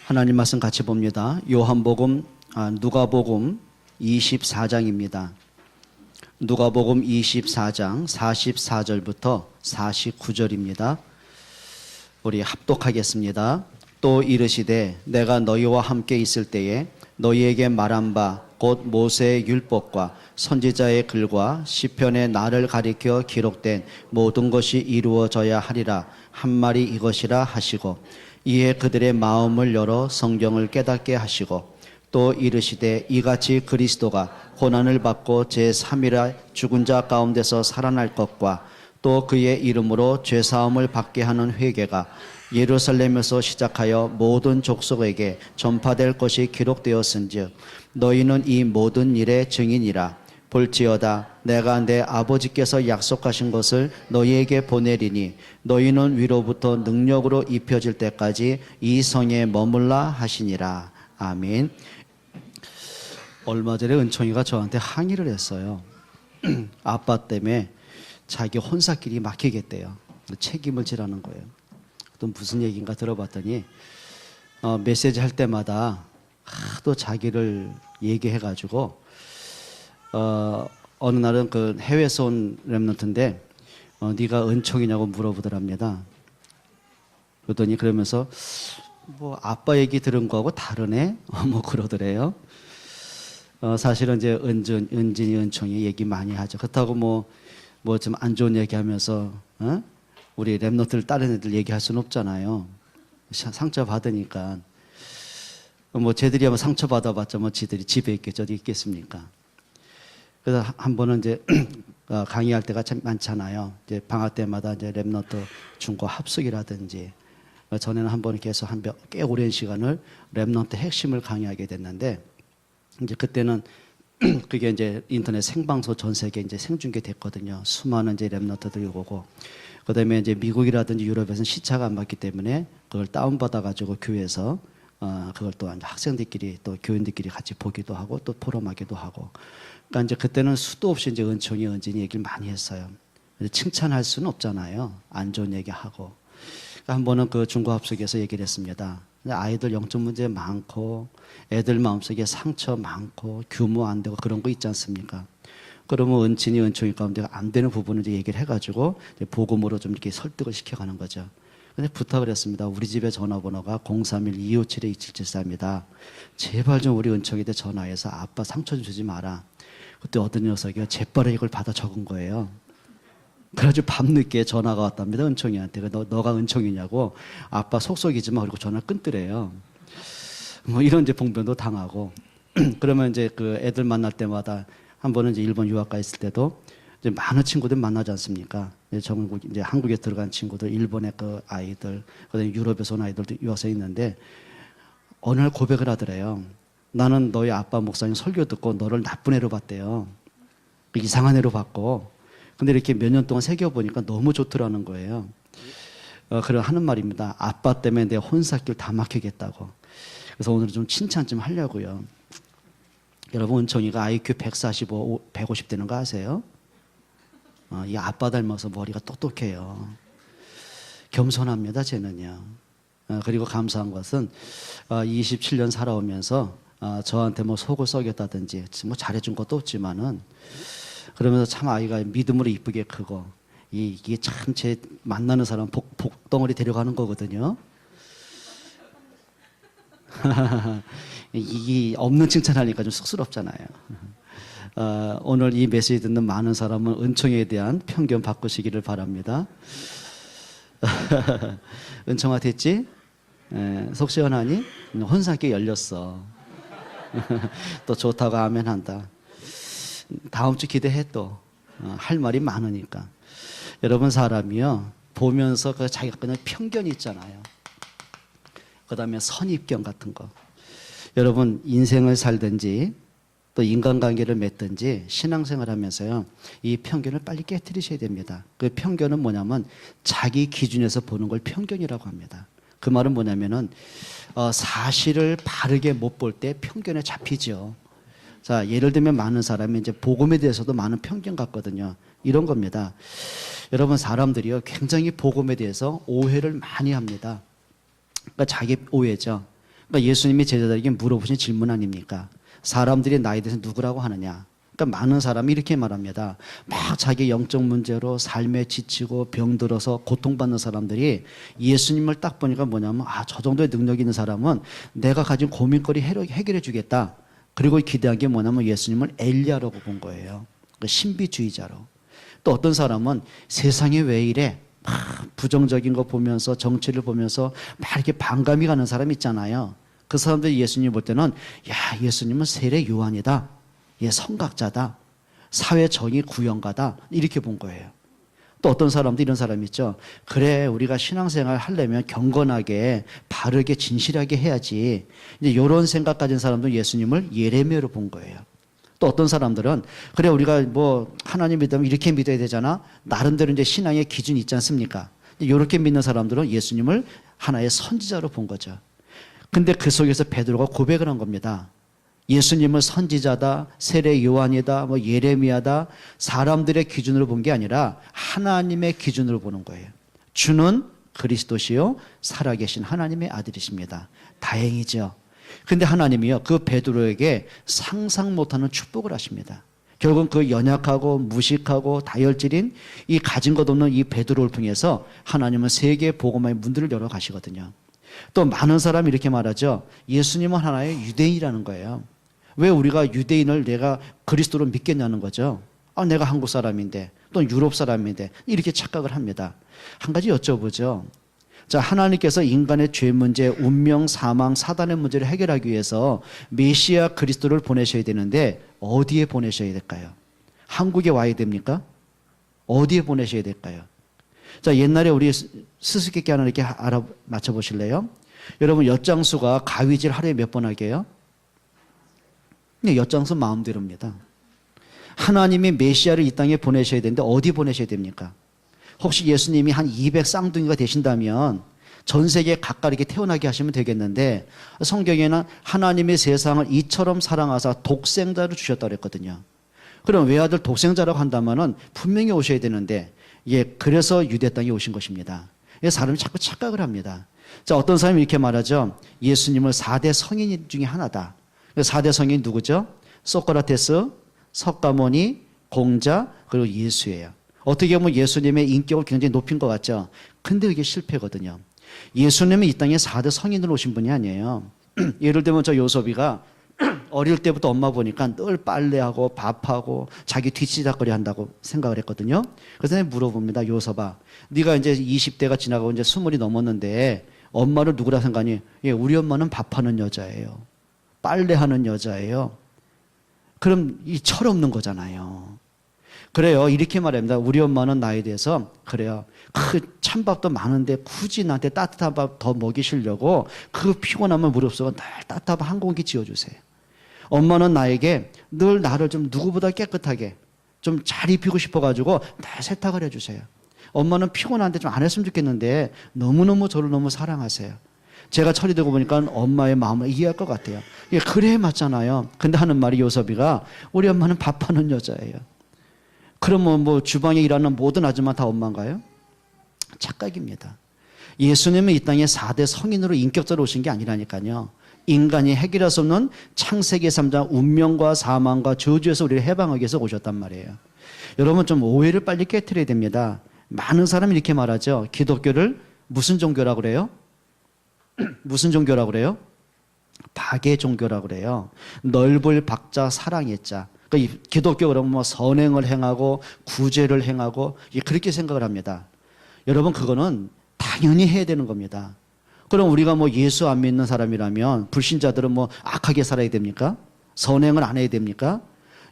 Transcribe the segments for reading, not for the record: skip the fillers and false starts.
하나님 말씀 같이 봅니다. 누가복음 24장입니다. 누가복음 24장 44절부터 49절입니다. 우리 합독하겠습니다. 또 이르시되 내가 너희와 함께 있을 때에 너희에게 말한 바 곧 모세의 율법과 선지자의 글과 시편의 나를 가리켜 기록된 모든 것이 이루어져야 하리라 한 말이 이것이라 하시고 이에 그들의 마음을 열어 성경을 깨닫게 하시고 또 이르시되 이같이 그리스도가 고난을 받고 제3일에 죽은 자 가운데서 살아날 것과 또 그의 이름으로 죄사함을 받게 하는 회개가 예루살렘에서 시작하여 모든 족속에게 전파될 것이 기록되었은즉 너희는 이 모든 일의 증인이라. 볼지어다 내가 내 아버지께서 약속하신 것을 너희에게 보내리니 너희는 위로부터 능력으로 입혀질 때까지 이 성에 머물라 하시니라. 아멘. 얼마 전에 은총이가 저한테 항의를 했어요. 아빠 때문에 자기 혼사길이 막히겠대요. 책임을 지라는 거예요. 또 무슨 얘기인가 들어봤더니 메시지 할 때마다 하도 자기를 얘기해가지고 어느 날은 그 해외에서 온 랩런트인데 네가 은총이냐고 물어보더랍니다. 그러더니 그러면서 뭐 아빠 얘기 들은 거하고 다르네? 뭐 그러더래요. 사실은 이제 은진이 은총이 얘기 많이 하죠. 그렇다고 뭐 좀 안 좋은 얘기 하면서 우리 랩런트들 다른 애들 얘기할 수는 없잖아요. 상처 받으니까. 뭐 쟤들이 아마 상처 받아봤자 뭐 지들이 집에 있겠죠. 어디 있겠습니까? 그래서 한 번은 이제 강의할 때가 참 많잖아요. 이제 방학 때마다 이제 랩런트 중고 합숙이라든지 전에는 한 번 계속 꽤 오랜 시간을 랩런트 핵심을 강의하게 됐는데 이제 그때는 그게 이제 인터넷 생방송 전 세계 이제 생중계 됐거든요. 수많은 이제 랩런트들이 오고 그다음에 이제 미국이라든지 유럽에서는 시차가 안 맞기 때문에 그걸 다운받아 가지고 교회에서 그걸 또 학생들끼리 또 교인들끼리 같이 보기도 하고 또 포럼하기도 하고. 그러니까 이제 그때는 수도 없이 이제 은진이 얘기를 많이 했어요. 칭찬할 수는 없잖아요. 안 좋은 얘기하고. 그러니까 한 번은 그 중고합숙에서 얘기를 했습니다. 아이들 영적 문제 많고 애들 마음속에 상처 많고 규모 안 되고 그런 거 있지 않습니까? 그러면 은총이 가운데 안 되는 부분을 이제 얘기를 해가지고 이제 복음으로 좀 이렇게 설득을 시켜가는 거죠. 근데 부탁을 했습니다. 우리 집에 전화번호가 031-257-2774입니다. 제발 좀 우리 은총이한테 전화해서 아빠 상처 좀 주지 마라. 그때 어떤 녀석이 재빠르게 이걸 받아 적은 거예요. 그래가지고 밤늦게 전화가 왔답니다. 은총이한테. 너가 은총이냐고. 아빠 속속이지 마. 그리고 전화 끊더래요. 뭐 이런 이제 봉변도 당하고. 그러면 이제 그 애들 만날 때마다 한 번은 이제 일본 유학가 있을 때도 이제 많은 친구들 만나지 않습니까? 이제 한국에 들어간 친구들, 일본의 그 아이들, 그다음에 유럽에서 온 아이들도 유학생에 있는데 어느 날 고백을 하더래요. 나는 너희 아빠 목사님 설교 듣고 너를 나쁜 애로 봤대요. 이상한 애로 봤고. 근데 이렇게 몇 년 동안 새겨보니까 너무 좋더라는 거예요. 그래 하는 말입니다. 아빠 때문에 내 혼사길 다 막히겠다고. 그래서 오늘 좀 칭찬 좀 하려고요. 여러분, 은총이가 IQ 145, 150 되는 거 아세요? 이 아빠 닮아서 머리가 똑똑해요. 겸손합니다, 쟤는요. 그리고 감사한 것은 27년 살아오면서 저한테 뭐 속을 썩였다든지 뭐 잘해준 것도 없지만은 그러면서 참 아이가 믿음으로 이쁘게 크고 이게 참 제 만나는 사람 복덩어리 데려가는 거거든요. 이게 없는 칭찬하니까 좀 쑥스럽잖아요. 오늘 이 메시지 듣는 많은 사람은 은총에 대한 편견 바꾸시기를 바랍니다. 은총아 됐지? 속 시원하니? 혼사길 열렸어. 또 좋다고 아멘 한다. 다음 주 기대해 또. 할 말이 많으니까. 여러분 사람이요. 보면서 그 자기가 그냥 편견이 있잖아요. 그 다음에 선입견 같은 거. 여러분 인생을 살든지 또 인간관계를 맺든지 신앙생활 하면서요. 이 편견을 빨리 깨트리셔야 됩니다. 그 편견은 뭐냐면 자기 기준에서 보는 걸 편견이라고 합니다. 그 말은 뭐냐면은 사실을 바르게 못 볼 때 편견에 잡히죠. 자, 예를 들면 많은 사람이 이제 복음에 대해서도 많은 편견 갖거든요. 이런 겁니다. 여러분 사람들이요 굉장히 복음에 대해서 오해를 많이 합니다. 그러니까 자기 오해죠. 그러니까 예수님이 제자들에게 물어보신 질문 아닙니까? 사람들이 나에 대해서 누구라고 하느냐? 그러니까 많은 사람이 이렇게 말합니다. 막 자기 영적 문제로 삶에 지치고 병들어서 고통받는 사람들이 예수님을 딱 보니까 뭐냐면 저 정도의 능력이 있는 사람은 내가 가진 고민거리 해결해 주겠다. 그리고 기대한 게 뭐냐면 예수님을 엘리야라고 본 거예요. 그러니까 신비주의자로. 또 어떤 사람은 세상에 왜 이래? 막 부정적인 거 보면서 정치를 보면서 막 이렇게 반감이 가는 사람 있잖아요. 그 사람들이 예수님 볼 때는 예수님은 세례 요한이다. 성각자다. 사회 정의 구현가다. 이렇게 본 거예요. 또 어떤 사람도 이런 사람이 있죠. 그래, 우리가 신앙생활 하려면 경건하게 바르게 진실하게 해야지. 이제 이런 생각 가진 사람도 예수님을 예레미야로 본 거예요. 또 어떤 사람들은 그래, 우리가 뭐 하나님 믿으면 이렇게 믿어야 되잖아. 나름대로 이제 신앙의 기준이 있지 않습니까? 이렇게 믿는 사람들은 예수님을 하나의 선지자로 본 거죠. 근데 그 속에서 베드로가 고백을 한 겁니다. 예수님을 선지자다, 세례 요한이다, 뭐 예레미야다, 사람들의 기준으로 본 게 아니라 하나님의 기준으로 보는 거예요. 주는 그리스도시요 살아계신 하나님의 아들이십니다. 다행이죠. 근데 하나님이요, 그 베드로에게 상상 못하는 축복을 하십니다. 결국은 그 연약하고 무식하고 다혈질인 이 가진 것 없는 이 베드로를 통해서 하나님은 세계 복음화의 문들을 열어 가시거든요. 또 많은 사람이 이렇게 말하죠. 예수님은 하나의 유대인이라는 거예요. 왜 우리가 유대인을 내가 그리스도로 믿겠냐는 거죠. 내가 한국 사람인데 또 유럽 사람인데 이렇게 착각을 합니다. 한 가지 여쭤보죠. 자, 하나님께서 인간의 죄 문제, 운명, 사망, 사단의 문제를 해결하기 위해서 메시아 그리스도를 보내셔야 되는데 어디에 보내셔야 될까요? 한국에 와야 됩니까? 어디에 보내셔야 될까요? 자, 옛날에 우리 수수께끼 하나 이렇게 맞춰보실래요? 여러분, 엿장수가 가위질 하루에 몇 번 하게 해요? 네, 엿장수 마음대로입니다. 하나님이 메시아를 이 땅에 보내셔야 되는데 어디 보내셔야 됩니까? 혹시 예수님이 한 200 쌍둥이가 되신다면 전 세계에 각각 이렇게 태어나게 하시면 되겠는데 성경에는 하나님의 세상을 이처럼 사랑하사 독생자를 주셨다고 그랬거든요. 그럼 외아들 독생자라고 한다면은 분명히 오셔야 되는데 그래서 유대 땅에 오신 것입니다. 사람이 자꾸 착각을 합니다. 자, 어떤 사람이 이렇게 말하죠. 예수님을 4대 성인 중에 하나다. 4대 성인이 누구죠? 소크라테스, 석가모니, 공자, 그리고 예수예요. 어떻게 보면 예수님의 인격을 굉장히 높인 것 같죠. 근데 그게 실패거든요. 예수님은 이 땅에 4대 성인으로 오신 분이 아니에요. 예를 들면 저 요섭이가 어릴 때부터 엄마 보니까 늘 빨래하고 밥하고 자기 뒤치다거리 한다고 생각을 했거든요. 그래서 내가 물어봅니다. 요섭아, 네가 이제 20대가 지나가고 이제 20이 넘었는데 엄마를 누구라 생각하니? 우리 엄마는 밥하는 여자예요. 빨래하는 여자예요. 그럼 이 철없는 거잖아요. 그래요. 이렇게 말합니다. 우리 엄마는 나에 대해서 그래요. 그 찬밥도 많은데 굳이 나한테 따뜻한 밥 더 먹이시려고 그 피곤함을 무릅쓰고 늘 따뜻한 밥 한 공기 지어주세요. 엄마는 나에게 늘 나를 좀 누구보다 깨끗하게 좀 잘 입히고 싶어가지고 늘 세탁을 해주세요. 엄마는 피곤한데 좀 안 했으면 좋겠는데 너무너무 저를 너무 사랑하세요. 제가 철이 들고 보니까 엄마의 마음을 이해할 것 같아요. 그래 맞잖아요. 근데 하는 말이 요섭이가 우리 엄마는 밥하는 여자예요. 그러면 뭐 주방에 일하는 모든 아줌마 다 엄마인가요? 착각입니다. 예수님은 이 땅에 4대 성인으로 인격자로 오신 게 아니라니까요. 인간이 해결할 수 없는 창세기 3장 운명과 사망과 저주에서 우리를 해방하기 위해서 오셨단 말이에요. 여러분 좀 오해를 빨리 깨트려야 됩니다. 많은 사람이 이렇게 말하죠. 기독교를 무슨 종교라고 그래요? 무슨 종교라고 그래요? 박의 종교라고 그래요. 넓을 박자 사랑의 자. 그러니까 기독교 그러면 뭐 선행을 행하고 구제를 행하고 그렇게 생각을 합니다. 여러분 그거는 당연히 해야 되는 겁니다. 그럼 우리가 뭐 예수 안 믿는 사람이라면 불신자들은 뭐 악하게 살아야 됩니까? 선행을 안 해야 됩니까?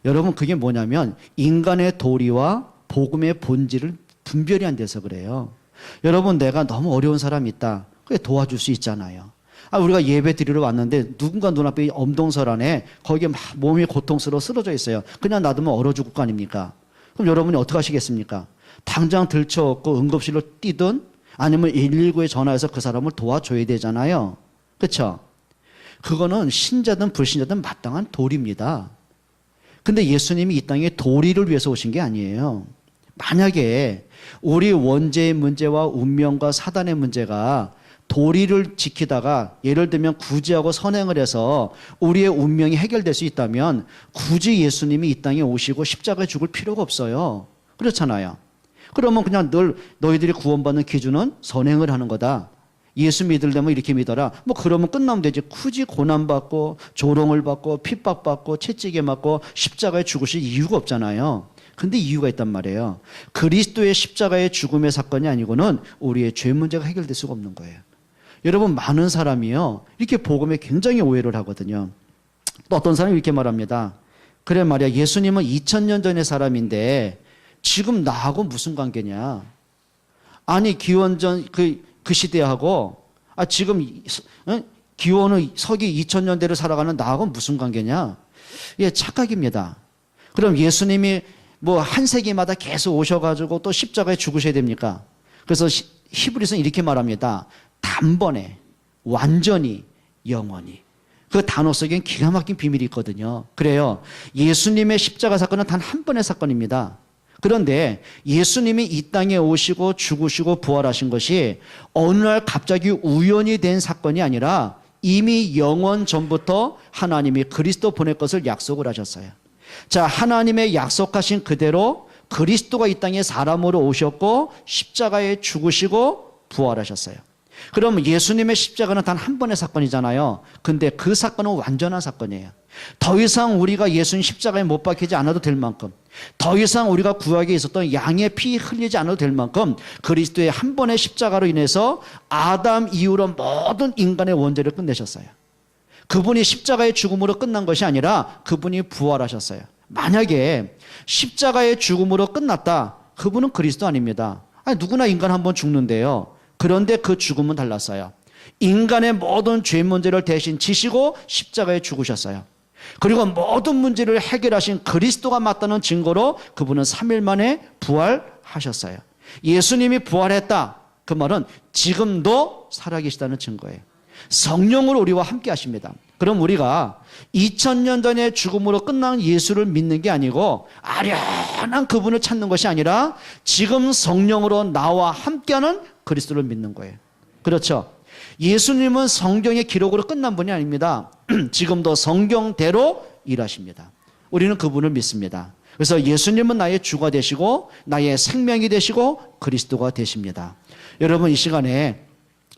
여러분 그게 뭐냐면 인간의 도리와 복음의 본질을 분별이 안 돼서 그래요. 여러분 내가 너무 어려운 사람이 있다. 그게 도와줄 수 있잖아요. 우리가 예배 드리러 왔는데 누군가 눈앞에 엄동설 안에 거기에 막 몸이 고통스러워 쓰러져 있어요. 그냥 놔두면 얼어 죽을 거 아닙니까? 그럼 여러분이 어떻게 하시겠습니까? 당장 들쳐업고 응급실로 뛰든 아니면 119에 전화해서 그 사람을 도와줘야 되잖아요. 그렇죠? 그거는 신자든 불신자든 마땅한 도리입니다. 근데 예수님이 이 땅에 도리를 위해서 오신 게 아니에요. 만약에 우리 원죄의 문제와 운명과 사단의 문제가 도리를 지키다가 예를 들면 구제하고 선행을 해서 우리의 운명이 해결될 수 있다면 굳이 예수님이 이 땅에 오시고 십자가에 죽을 필요가 없어요. 그렇잖아요. 그러면 그냥 늘 너희들이 구원받는 기준은 선행을 하는 거다. 예수 믿으려면 이렇게 믿어라. 뭐 그러면 끝나면 되지. 굳이 고난받고 조롱을 받고 핍박받고 채찍에 맞고 십자가에 죽으실 이유가 없잖아요. 근데 이유가 있단 말이에요. 그리스도의 십자가의 죽음의 사건이 아니고는 우리의 죄 문제가 해결될 수가 없는 거예요. 여러분, 많은 사람이요 이렇게 복음에 굉장히 오해를 하거든요. 또 어떤 사람이 이렇게 말합니다. 그래 말이야, 예수님은 2000년 전의 사람인데 지금 나하고 무슨 관계냐. 아니 기원전 그 시대하고 지금 기원의 서기 2000년대를 살아가는 나하고 무슨 관계냐. 예, 착각입니다. 그럼 예수님이 뭐 한 세기마다 계속 오셔가지고 또 십자가에 죽으셔야 됩니까? 그래서 히브리서는 이렇게 말합니다. 단번에, 완전히, 영원히. 그 단어 속엔 기가 막힌 비밀이 있거든요. 그래요. 예수님의 십자가 사건은 단 한 번의 사건입니다. 그런데 예수님이 이 땅에 오시고 죽으시고 부활하신 것이 어느 날 갑자기 우연히 된 사건이 아니라 이미 영원 전부터 하나님이 그리스도 보낼 것을 약속을 하셨어요. 자, 하나님의 약속하신 그대로 그리스도가 이 땅에 사람으로 오셨고 십자가에 죽으시고 부활하셨어요. 그럼 예수님의 십자가는 단 한 번의 사건이잖아요. 근데 그 사건은 완전한 사건이에요. 더 이상 우리가 예수님 십자가에 못 박히지 않아도 될 만큼, 더 이상 우리가 구약에 있었던 양의 피 흘리지 않아도 될 만큼 그리스도의 한 번의 십자가로 인해서 아담 이후로 모든 인간의 원죄를 끝내셨어요. 그분이 십자가의 죽음으로 끝난 것이 아니라 그분이 부활하셨어요. 만약에 십자가의 죽음으로 끝났다, 그분은 그리스도 아닙니다. 아니, 누구나 인간 한 번 죽는데요. 그런데 그 죽음은 달랐어요. 인간의 모든 죄 문제를 대신 지시고 십자가에 죽으셨어요. 그리고 모든 문제를 해결하신 그리스도가 맞다는 증거로 그분은 3일 만에 부활하셨어요. 예수님이 부활했다, 그 말은 지금도 살아계시다는 증거예요. 성령으로 우리와 함께 하십니다. 그럼 우리가 2000년 전에 죽음으로 끝난 예수를 믿는 게 아니고 아련한 그분을 찾는 것이 아니라 지금 성령으로 나와 함께하는 그리스도를 믿는 거예요. 그렇죠? 예수님은 성경의 기록으로 끝난 분이 아닙니다. 지금도 성경대로 일하십니다. 우리는 그분을 믿습니다. 그래서 예수님은 나의 주가 되시고 나의 생명이 되시고 그리스도가 되십니다. 여러분, 이 시간에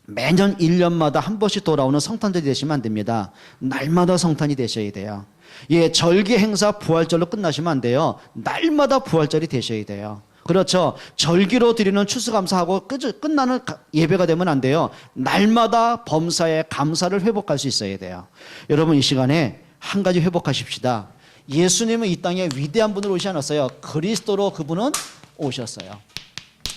매년 1년마다 한 번씩 돌아오는 성탄절이 되시면 안 됩니다. 날마다 성탄이 되셔야 돼요. 예, 절기 행사 부활절로 끝나시면 안 돼요. 날마다 부활절이 되셔야 돼요. 그렇죠. 절기로 드리는 추수감사하고 끝나는 예배가 되면 안 돼요. 날마다 범사에 감사를 회복할 수 있어야 돼요. 여러분, 이 시간에 한 가지 회복하십시다. 예수님은 이 땅에 위대한 분으로 오시지 않았어요. 그리스도로 그분은 오셨어요.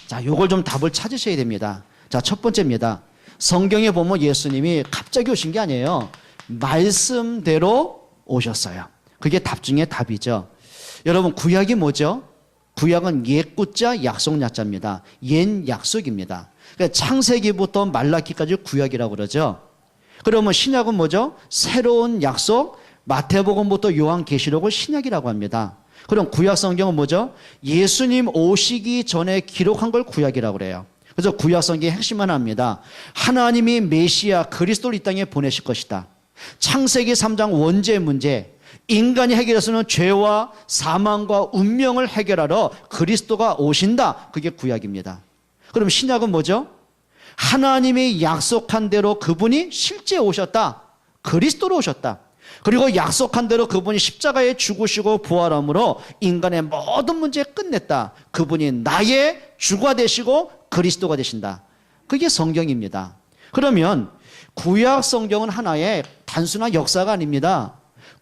자, 요걸 좀 답을 찾으셔야 됩니다. 자, 첫 번째입니다. 성경에 보면 예수님이 갑자기 오신 게 아니에요. 말씀대로 오셨어요. 그게 답 중에 답이죠. 여러분, 구약이 뭐죠? 구약은 옛구자 약속약자입니다. 옛 약속입니다. 그러니까 창세기부터 말라기까지 구약이라고 그러죠. 그러면 신약은 뭐죠? 새로운 약속, 마태복음부터 요한계시록을 신약이라고 합니다. 그럼 구약 성경은 뭐죠? 예수님 오시기 전에 기록한 걸 구약이라고 그래요. 그래서 구약 성경의 핵심은 합니다. 하나님이 메시아 그리스도를 이 땅에 보내실 것이다. 창세기 3장 원죄 문제, 인간이 해결할 수 있는 죄와 사망과 운명을 해결하러 그리스도가 오신다. 그게 구약입니다. 그럼 신약은 뭐죠? 하나님이 약속한 대로 그분이 실제 오셨다. 그리스도로 오셨다. 그리고 약속한 대로 그분이 십자가에 죽으시고 부활함으로 인간의 모든 문제 끝냈다. 그분이 나의 주가 되시고 그리스도가 되신다. 그게 성경입니다. 그러면 구약 성경은 하나의 단순한 역사가 아닙니다.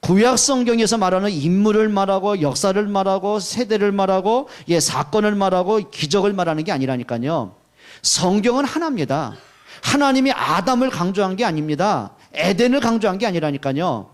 구약 성경에서 말하는 인물을 말하고 역사를 말하고 세대를 말하고 사건을 말하고 기적을 말하는 게 아니라니까요. 성경은 하나입니다. 하나님이 아담을 강조한 게 아닙니다. 에덴을 강조한 게 아니라니까요.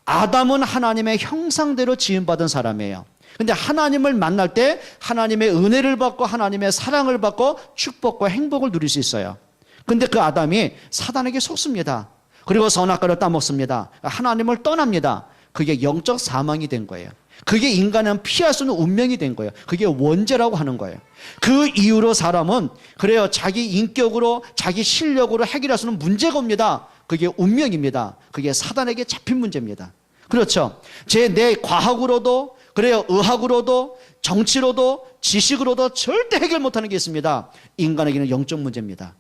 아담은 하나님의 형상대로 지음받은 사람이에요. 근데 하나님을 만날 때 하나님의 은혜를 받고 하나님의 사랑을 받고 축복과 행복을 누릴 수 있어요. 근데 그 아담이 사단에게 속습니다. 그리고 선악과를 따먹습니다. 하나님을 떠납니다. 그게 영적 사망이 된 거예요. 그게 인간은 피할 수 없는 운명이 된 거예요. 그게 원죄라고 하는 거예요. 그 이후로 사람은 그래요. 자기 인격으로 자기 실력으로 해결할 수 없는 문제가 옵니다. 그게 운명입니다. 그게 사단에게 잡힌 문제입니다. 그렇죠. 내 과학으로도 그래요. 의학으로도 정치로도 지식으로도 절대 해결 못하는 게 있습니다. 인간에게는 영적 문제입니다.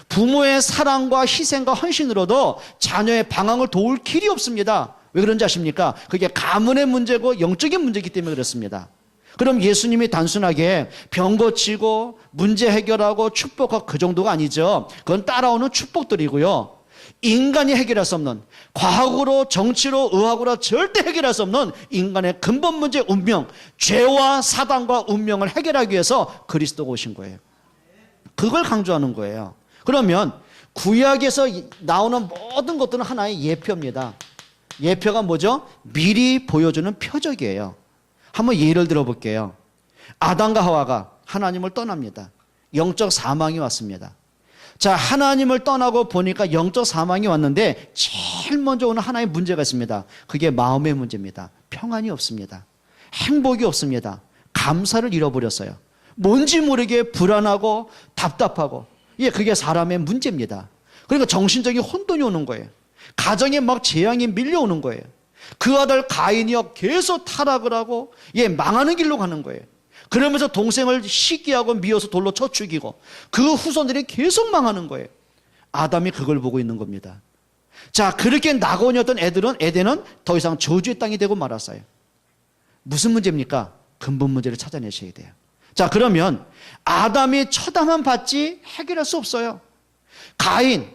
부모의 사랑과 희생과 헌신으로도 자녀의 방황을 도울 길이 없습니다. 왜 그런지 아십니까? 그게 가문의 문제고 영적인 문제이기 때문에 그렇습니다. 그럼 예수님이 단순하게 병 고치고 문제 해결하고 축복하고 그 정도가 아니죠. 그건 따라오는 축복들이고요. 인간이 해결할 수 없는, 과학으로 정치로 의학으로 절대 해결할 수 없는 인간의 근본 문제 운명, 죄와 사단과 운명을 해결하기 위해서 그리스도가 오신 거예요. 그걸 강조하는 거예요. 그러면 구약에서 나오는 모든 것들은 하나의 예표입니다. 예표가 뭐죠? 미리 보여주는 표적이에요. 한번 예를 들어볼게요. 아담과 하와가 하나님을 떠납니다. 영적 사망이 왔습니다. 자, 하나님을 떠나고 보니까 영적 사망이 왔는데 제일 먼저 오는 하나의 문제가 있습니다. 그게 마음의 문제입니다. 평안이 없습니다. 행복이 없습니다. 감사를 잃어버렸어요. 뭔지 모르게 불안하고 답답하고, 그게 사람의 문제입니다. 그러니까 정신적인 혼돈이 오는 거예요. 가정에 막 재앙이 밀려오는 거예요. 그 아들 가인이요 계속 타락을 하고 망하는 길로 가는 거예요. 그러면서 동생을 시기하고 미워서 돌로 쳐 죽이고 그 후손들이 계속 망하는 거예요. 아담이 그걸 보고 있는 겁니다. 자, 그렇게 낙원이었던 에덴은 더 이상 저주의 땅이 되고 말았어요. 무슨 문제입니까? 근본 문제를 찾아내셔야 돼요. 자, 그러면 아담이 처담만 받지 해결할 수 없어요. 가인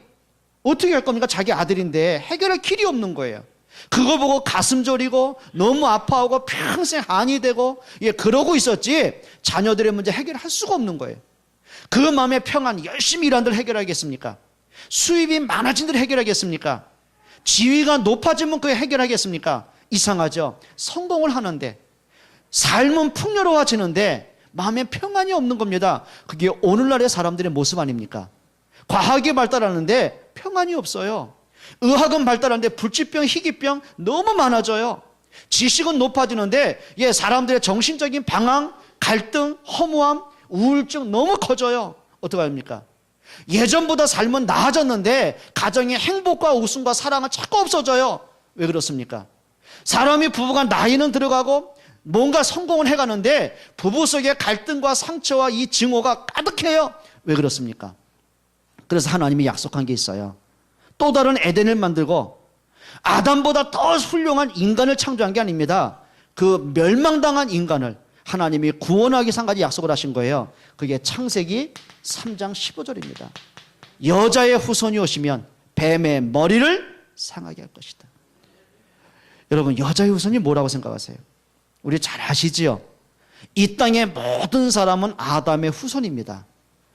어떻게 할 겁니까? 자기 아들인데 해결할 길이 없는 거예요. 그거 보고 가슴 저리고 너무 아파하고 평생 한이 되고 그러고 있었지 자녀들의 문제 해결할 수가 없는 거예요. 그 마음의 평안, 열심히 일한 들 해결하겠습니까? 수입이 많아진 들 해결하겠습니까? 지위가 높아지면 그게 해결하겠습니까? 이상하죠. 성공을 하는데 삶은 풍요로워지는데 마음에 평안이 없는 겁니다. 그게 오늘날의 사람들의 모습 아닙니까? 과학이 발달하는데 평안이 없어요. 의학은 발달하는데 불치병, 희귀병 너무 많아져요. 지식은 높아지는데 사람들의 정신적인 방황, 갈등, 허무함, 우울증 너무 커져요. 어떻게 합니까? 예전보다 삶은 나아졌는데 가정의 행복과 웃음과 사랑은 자꾸 없어져요. 왜 그렇습니까? 사람이 부부가 나이는 들어가고 뭔가 성공을 해가는데 부부 속에 갈등과 상처와 이 증오가 가득해요. 왜 그렇습니까? 그래서 하나님이 약속한 게 있어요. 또 다른 에덴을 만들고 아담보다 더 훌륭한 인간을 창조한 게 아닙니다. 그 멸망당한 인간을 하나님이 구원하기 위해서까지 약속을 하신 거예요. 그게 창세기 3장 15절입니다. 여자의 후손이 오시면 뱀의 머리를 상하게 할 것이다. 여러분, 여자의 후손이 뭐라고 생각하세요? 우리 잘 아시지요? 이 땅의 모든 사람은 아담의 후손입니다.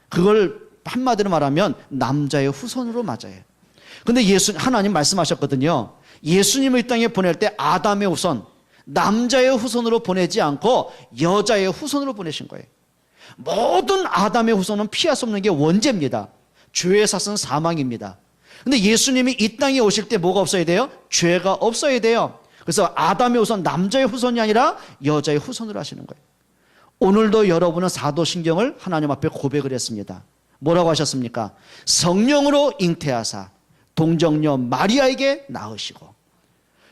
그걸 한마디로 말하면 남자의 후손으로 맞아요. 근데 하나님 말씀하셨거든요. 예수님을 이 땅에 보낼 때 아담의 후손, 남자의 후손으로 보내지 않고 여자의 후손으로 보내신 거예요. 모든 아담의 후손은 피할 수 없는 게 원죄입니다. 죄의 삭은 사망입니다. 근데 예수님이 이 땅에 오실 때 뭐가 없어야 돼요? 죄가 없어야 돼요. 그래서 아담의 후손, 남자의 후손이 아니라 여자의 후손으로 하시는 거예요. 오늘도 여러분은 사도신경을 하나님 앞에 고백을 했습니다. 뭐라고 하셨습니까? 성령으로 잉태하사 동정녀 마리아에게 낳으시고.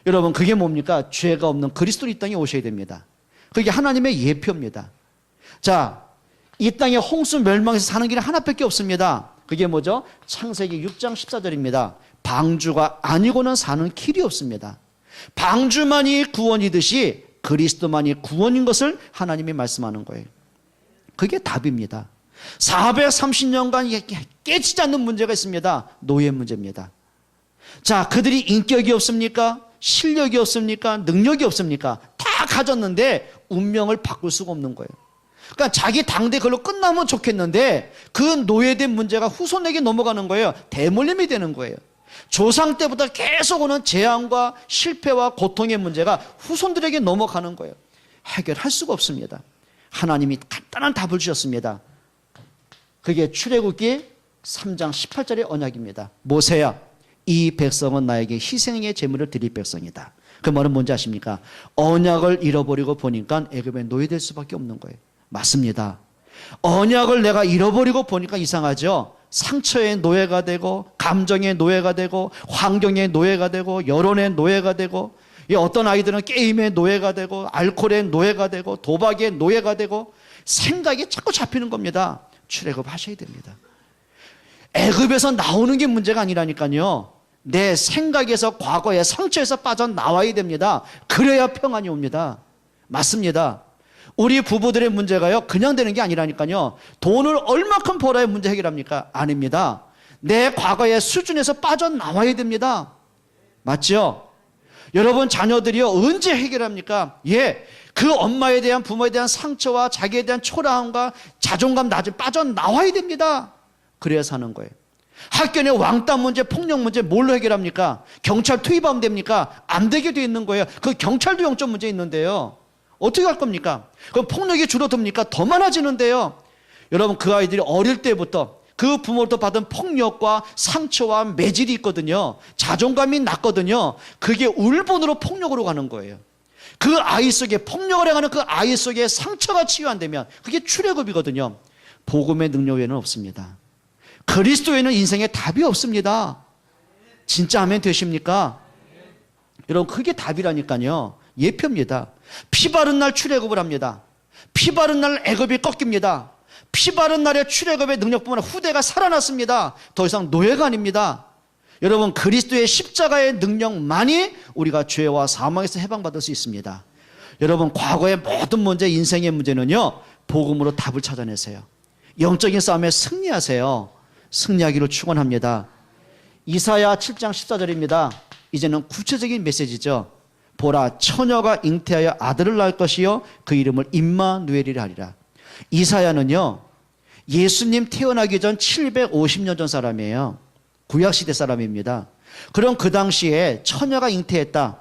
여러분, 그게 뭡니까? 죄가 없는 그리스도 이 땅에 오셔야 됩니다. 그게 하나님의 예표입니다. 자, 이 땅에 홍수 멸망해서 사는 길은 하나밖에 없습니다. 그게 뭐죠? 창세기 6장 14절입니다. 방주가 아니고는 사는 길이 없습니다. 방주만이 구원이듯이 그리스도만이 구원인 것을 하나님이 말씀하는 거예요. 그게 답입니다. 430년간 깨지지 않는 문제가 있습니다. 노예 문제입니다. 자, 그들이 인격이 없습니까? 실력이 없습니까? 능력이 없습니까? 다 가졌는데 운명을 바꿀 수가 없는 거예요. 그러니까 자기 당대 그걸로 끝나면 좋겠는데 그 노예된 문제가 후손에게 넘어가는 거예요. 대물림이 되는 거예요. 조상 때부터 계속 오는 재앙과 실패와 고통의 문제가 후손들에게 넘어가는 거예요. 해결할 수가 없습니다. 하나님이 간단한 답을 주셨습니다. 그게 출애굽기 3장 18절의 언약입니다. 모세야, 이 백성은 나에게 희생의 제물을 드릴 백성이다. 그 말은 뭔지 아십니까? 언약을 잃어버리고 보니까 애굽에 노예될 수밖에 없는 거예요. 맞습니다. 언약을 내가 잃어버리고 보니까 이상하죠? 상처의 노예가 되고, 감정의 노예가 되고, 환경의 노예가 되고, 여론의 노예가 되고, 어떤 아이들은 게임의 노예가 되고, 알코올의 노예가 되고, 도박의 노예가 되고, 생각이 자꾸 잡히는 겁니다. 출애굽하셔야 됩니다. 애굽에서 나오는 게 문제가 아니라니까요. 내 생각에서, 과거의 상처에서 빠져나와야 됩니다. 그래야 평안이 옵니다. 맞습니다. 우리 부부들의 문제가요, 그냥 되는 게 아니라니까요. 돈을 얼마큼 벌어야 문제 해결합니까? 아닙니다. 내 과거의 수준에서 빠져나와야 됩니다. 맞죠? 여러분 자녀들이요, 언제 해결합니까? 그 엄마에 대한, 부모에 대한 상처와 자기에 대한 초라함과 자존감 낮은 빠져나와야 됩니다. 그래야 사는 거예요. 학교 내 왕따 문제, 폭력 문제 뭘로 해결합니까? 경찰 투입하면 됩니까? 안 되게 돼 있는 거예요. 그 경찰도 영적 문제 있는데요. 어떻게 할 겁니까? 그럼 폭력이 줄어듭니까? 더 많아지는데요. 여러분 그 아이들이 어릴 때부터 그 부모로부터 받은 폭력과 상처와 매질이 있거든요. 자존감이 낮거든요. 그게 울분으로 폭력으로 가는 거예요. 그 아이 속에, 폭력을 행하는 그 아이 속에 상처가 치유 안 되면 그게 출애굽이거든요. 복음의 능력 외에는 없습니다. 그리스도에는 인생에 답이 없습니다. 진짜 아멘 되십니까? 여러분 그게 답이라니까요. 예표입니다. 피 바른 날 출애굽을 합니다. 피 바른 날 애굽이 꺾입니다. 피 바른 날에 출애굽의 능력뿐만 아니라 후대가 살아났습니다. 더 이상 노예가 아닙니다. 여러분 그리스도의 십자가의 능력만이 우리가 죄와 사망에서 해방받을 수 있습니다. 여러분 과거의 모든 문제, 인생의 문제는요, 복음으로 답을 찾아내세요. 영적인 싸움에 승리하세요. 승리하기를 축원합니다. 이사야 7장 14절입니다. 이제는 구체적인 메시지죠. 보라, 처녀가 잉태하여 아들을 낳을 것이요 그 이름을 임마누엘이라 하리라. 이사야는요, 예수님 태어나기 전 750년 전 사람이에요. 구약시대 사람입니다. 그럼 그 당시에 처녀가 잉태했다.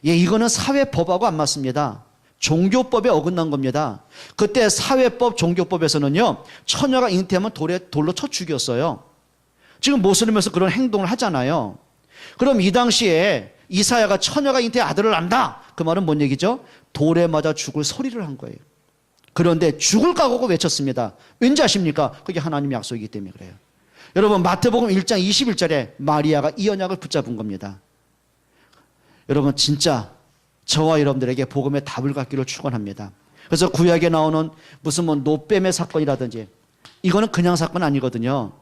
이거는 사회법하고 안 맞습니다. 종교법에 어긋난 겁니다. 그때 사회법, 종교법에서는요, 처녀가 잉태하면 돌로 쳐 죽였어요. 지금 모슬림에서 그런 행동을 하잖아요. 그럼 이 당시에 이사야가 처녀가 잉태해 아들을 낳는다. 그 말은 뭔 얘기죠? 돌에 맞아 죽을 소리를 한 거예요. 그런데 죽을 각오고 외쳤습니다. 왠지 아십니까? 그게 하나님의 약속이기 때문에 그래요. 여러분 마태복음 1장 21절에 마리아가 이 언약을 붙잡은 겁니다. 여러분 진짜 저와 여러분들에게 복음의 답을 갖기를 축원합니다. 그래서 구약에 나오는 무슨 노뱀의 사건이라든지 이거는 그냥 사건 아니거든요.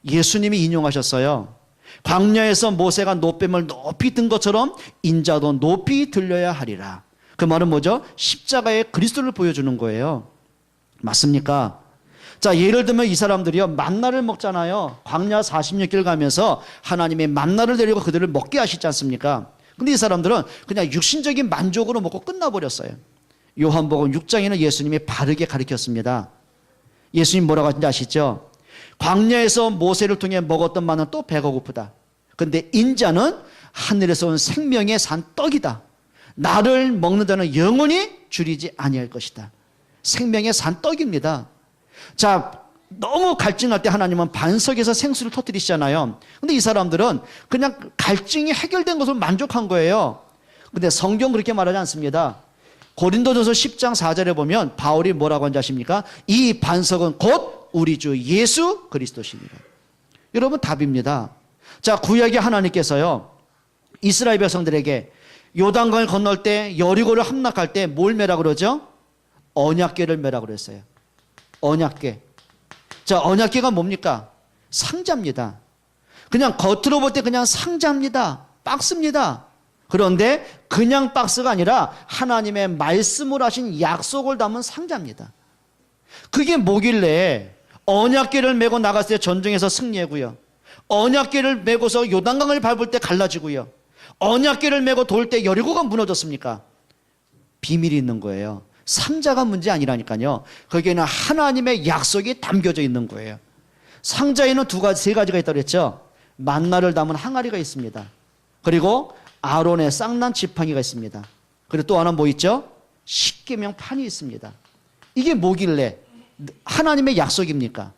예수님이 인용하셨어요. 광야에서 모세가 노뱀을 높이 든 것처럼 인자도 높이 들려야 하리라. 그 말은 뭐죠? 십자가의 그리스도를 보여주는 거예요. 맞습니까? 자, 예를 들면 이 사람들이요, 만나를 먹잖아요. 광야 46일 가면서 하나님의 만나를 내리고 그들을 먹게 하시지 않습니까? 근데 이 사람들은 그냥 육신적인 만족으로 먹고 끝나버렸어요. 요한복음 6장에는 예수님이 바르게 가르쳤습니다. 예수님 뭐라고 하신지 아시죠? 광야에서 모세를 통해 먹었던 만은 또 배가 고프다. 근데 인자는 하늘에서 온 생명의 산 떡이다. 나를 먹는 자는 영원히 줄이지 아니할 것이다. 생명의 산 떡입니다. 자, 너무 갈증할 때 하나님은 반석에서 생수를 터뜨리시잖아요. 근데 이 사람들은 그냥 갈증이 해결된 것으로 만족한 거예요. 근데 성경 그렇게 말하지 않습니다. 고린도전서 10장 4절에 보면 바울이 뭐라고 하는지 아십니까? 이 반석은 곧 우리 주 예수 그리스도시니라. 여러분 답입니다. 자, 구약의 하나님께서요, 이스라엘 백성들에게 요단강을 건널 때, 여리고를 함락할 때 뭘 매라 그러죠? 언약궤를 매라 그랬어요. 언약궤. 자, 언약궤가 뭡니까? 상자입니다. 그냥 겉으로 볼 때 그냥 상자입니다. 박스입니다. 그런데 그냥 박스가 아니라 하나님의 말씀을 하신 약속을 담은 상자입니다. 그게 뭐길래 언약궤를 메고 나갔을 때 전쟁에서 승리하고요, 언약궤를 메고서 요단강을 밟을 때 갈라지고요, 언약궤를 메고 돌 때 여리고가 무너졌습니까? 비밀이 있는 거예요. 상자가 문제 아니라니까요. 거기에는 하나님의 약속이 담겨져 있는 거예요. 상자에는 세 가지가 있다고 그랬죠. 만나를 담은 항아리가 있습니다. 그리고 아론의 쌍난 지팡이가 있습니다. 그리고 또 하나 뭐 있죠? 십계명 판이 있습니다. 이게 뭐길래 하나님의 약속입니까?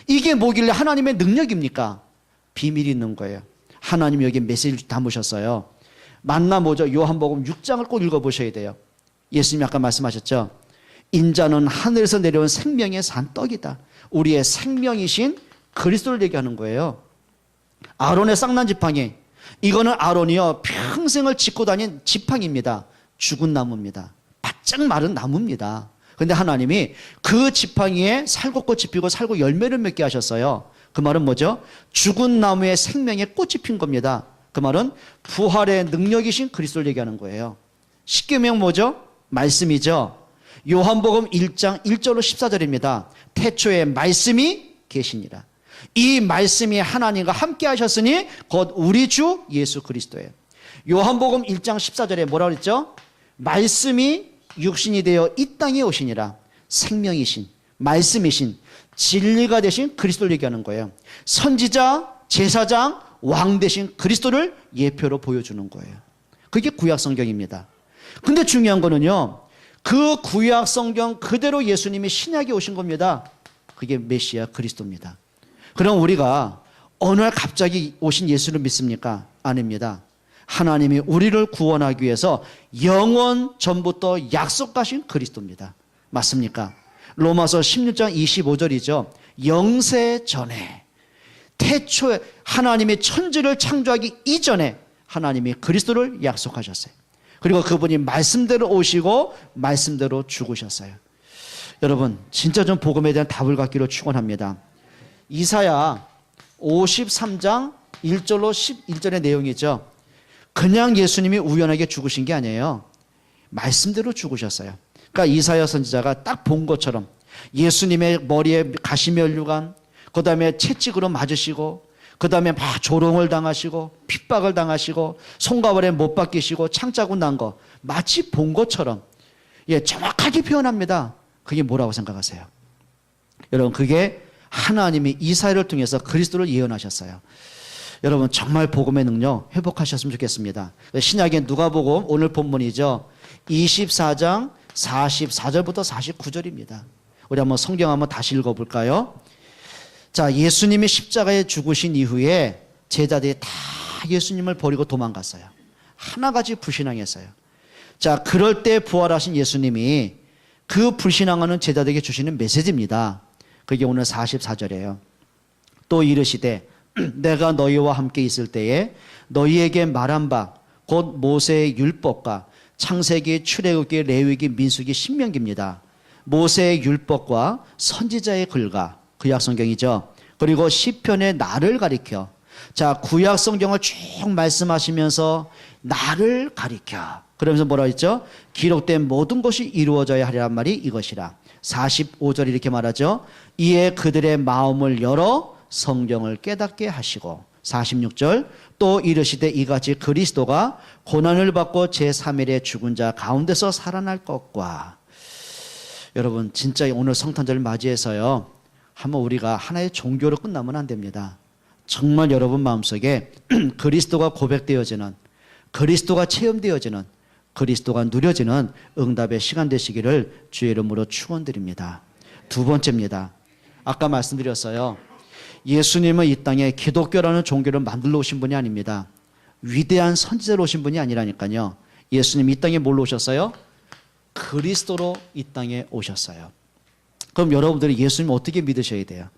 이게 뭐길래 하나님의 능력입니까? 비밀이 있는 거예요. 하나님이 여기 메시지를 담으셨어요. 만나 뭐죠? 요한복음 6장을 꼭 읽어보셔야 돼요. 예수님이 아까 말씀하셨죠. 인자는 하늘에서 내려온 생명의 산 떡이다. 우리의 생명이신 그리스도를 얘기하는 거예요. 아론의 쌍난 지팡이, 이거는 아론이요 평생을 짚고 다닌 지팡이입니다. 죽은 나무입니다. 바짝 마른 나무입니다. 근데 하나님이 그 지팡이에 살구꽃 피고 살구 열매를 맺게 하셨어요. 그 말은 뭐죠? 죽은 나무에 생명의 꽃이 핀 겁니다. 그 말은 부활의 능력이신 그리스도를 얘기하는 거예요. 십계명 뭐죠? 말씀이죠. 요한복음 1장 1절로 14절입니다. 태초에 말씀이 계시니라. 이 말씀이 하나님과 함께 하셨으니 곧 우리 주 예수 그리스도예요. 요한복음 1장 14절에 뭐라고 그랬죠? 말씀이 육신이 되어 이 땅에 오시니라. 생명이신, 말씀이신, 진리가 되신 그리스도를 얘기하는 거예요. 선지자, 제사장, 왕 되신 그리스도를 예표로 보여주는 거예요. 그게 구약 성경입니다. 근데 중요한 거는요, 그 구약 성경 그대로 예수님이 신약에 오신 겁니다. 그게 메시아 그리스도입니다. 그럼 우리가 어느 날 갑자기 오신 예수를 믿습니까? 아닙니다. 하나님이 우리를 구원하기 위해서 영원 전부터 약속하신 그리스도입니다. 맞습니까? 로마서 16장 25절이죠. 영세 전에, 태초에 하나님이 천지를 창조하기 이전에 하나님이 그리스도를 약속하셨어요. 그리고 그분이 말씀대로 오시고 말씀대로 죽으셨어요. 여러분 진짜 좀 복음에 대한 답을 갖기로 축원합니다. 이사야 53장 1절로 11절의 내용이죠. 그냥 예수님이 우연하게 죽으신 게 아니에요. 말씀대로 죽으셨어요. 그러니까 이사야 선지자가 딱 본 것처럼 예수님의 머리에 가시면류관, 그 다음에 채찍으로 맞으시고, 그 다음에 막 조롱을 당하시고 핍박을 당하시고 손가발에 못 박히시고 창자국 난 거 마치 본 것처럼 정확하게 표현합니다. 그게 뭐라고 생각하세요? 여러분 그게 하나님이 이사야를 통해서 그리스도를 예언하셨어요. 여러분 정말 복음의 능력 회복하셨으면 좋겠습니다. 신약의 누가복음 오늘 본문이죠. 24장 44절부터 49절입니다. 우리 한번 성경 한번 다시 읽어볼까요? 자, 예수님이 십자가에 죽으신 이후에 제자들이 다 예수님을 버리고 도망갔어요. 하나같이 불신앙했어요. 자, 그럴 때 부활하신 예수님이 그 불신앙하는 제자들에게 주시는 메시지입니다. 그게 오늘 44절이에요. 또 이르시되 내가 너희와 함께 있을 때에 너희에게 말한 바 곧 모세의 율법과 창세기, 출애굽기, 레위기, 민수기, 신명기입니다. 모세의 율법과 선지자의 글과 구약 성경이죠. 그리고 시편의 나를 가리켜. 자, 구약 성경을 쭉 말씀하시면서 나를 가리켜. 그러면서 뭐라고 했죠? 기록된 모든 것이 이루어져야 하리란 말이 이것이라. 45절 이렇게 말하죠. 이에 그들의 마음을 열어 성경을 깨닫게 하시고. 46절 또 이르시되 이같이 그리스도가 고난을 받고 제3일에 죽은 자 가운데서 살아날 것과. 여러분 진짜 오늘 성탄절을 맞이해서요, 한번 우리가 하나의 종교로 끝나면 안 됩니다. 정말 여러분 마음속에 그리스도가 고백되어지는, 그리스도가 체험되어지는, 그리스도가 누려지는 응답의 시간 되시기를 주의 이름으로 축원드립니다. 두 번째입니다. 아까 말씀드렸어요. 예수님은 이 땅에 기독교라는 종교를 만들러 오신 분이 아닙니다. 위대한 선지자로 오신 분이 아니라니까요. 예수님이 이 땅에 뭘로 오셨어요? 그리스도로 이 땅에 오셨어요. 그럼 여러분들이 예수님 어떻게 믿으셔야 돼요?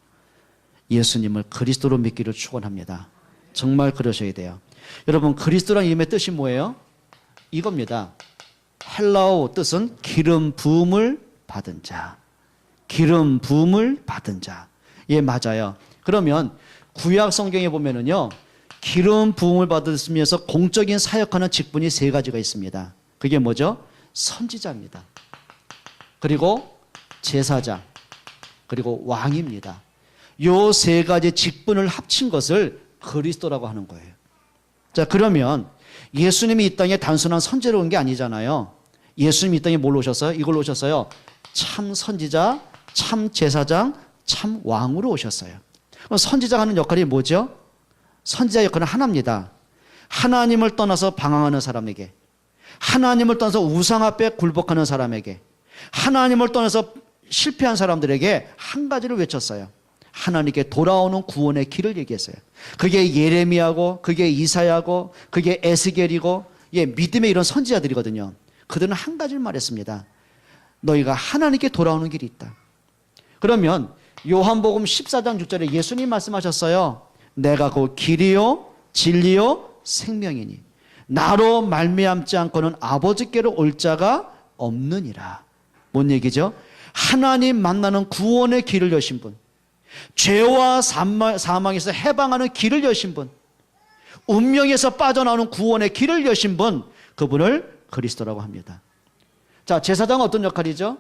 예수님을 그리스도로 믿기를 축원합니다. 정말 그러셔야 돼요. 여러분 그리스도라는 이름의 뜻이 뭐예요? 이겁니다. 헬라어 뜻은 기름 부음을 받은 자. 기름 부음을 받은 자. 예, 맞아요. 그러면 구약 성경에 보면은요, 기름 부음을 받으면서 공적인 사역하는 직분이 세 가지가 있습니다. 그게 뭐죠? 선지자입니다. 그리고 제사장, 그리고 왕입니다. 요 세 가지 직분을 합친 것을 그리스도라고 하는 거예요. 자, 그러면 예수님이 이 땅에 단순한 선지자로 온 게 아니잖아요. 예수님이 이 땅에 뭘로 오셨어요? 이걸로 오셨어요. 참 선지자, 참 제사장, 참 왕으로 오셨어요. 그럼 선지자가 하는 역할이 뭐죠? 선지자 역할은 하나입니다. 하나님을 떠나서 방황하는 사람에게, 하나님을 떠나서 우상 앞에 굴복하는 사람에게, 하나님을 떠나서 실패한 사람들에게 한 가지를 외쳤어요. 하나님께 돌아오는 구원의 길을 얘기했어요. 그게 예레미야고, 그게 이사야고, 그게 에스겔이고, 예, 믿음의 이런 선지자들이거든요. 그들은 한 가지를 말했습니다. 너희가 하나님께 돌아오는 길이 있다. 그러면 요한복음 14장 6절에 예수님 말씀하셨어요. 내가 그 길이요 진리요 생명이니 나로 말미암지 않고는 아버지께로 올 자가 없느니라. 뭔 얘기죠? 하나님 만나는 구원의 길을 여신 분, 죄와 사망에서 해방하는 길을 여신 분, 운명에서 빠져나오는 구원의 길을 여신 분, 그분을 그리스도라고 합니다. 자, 제사장은 어떤 역할이죠?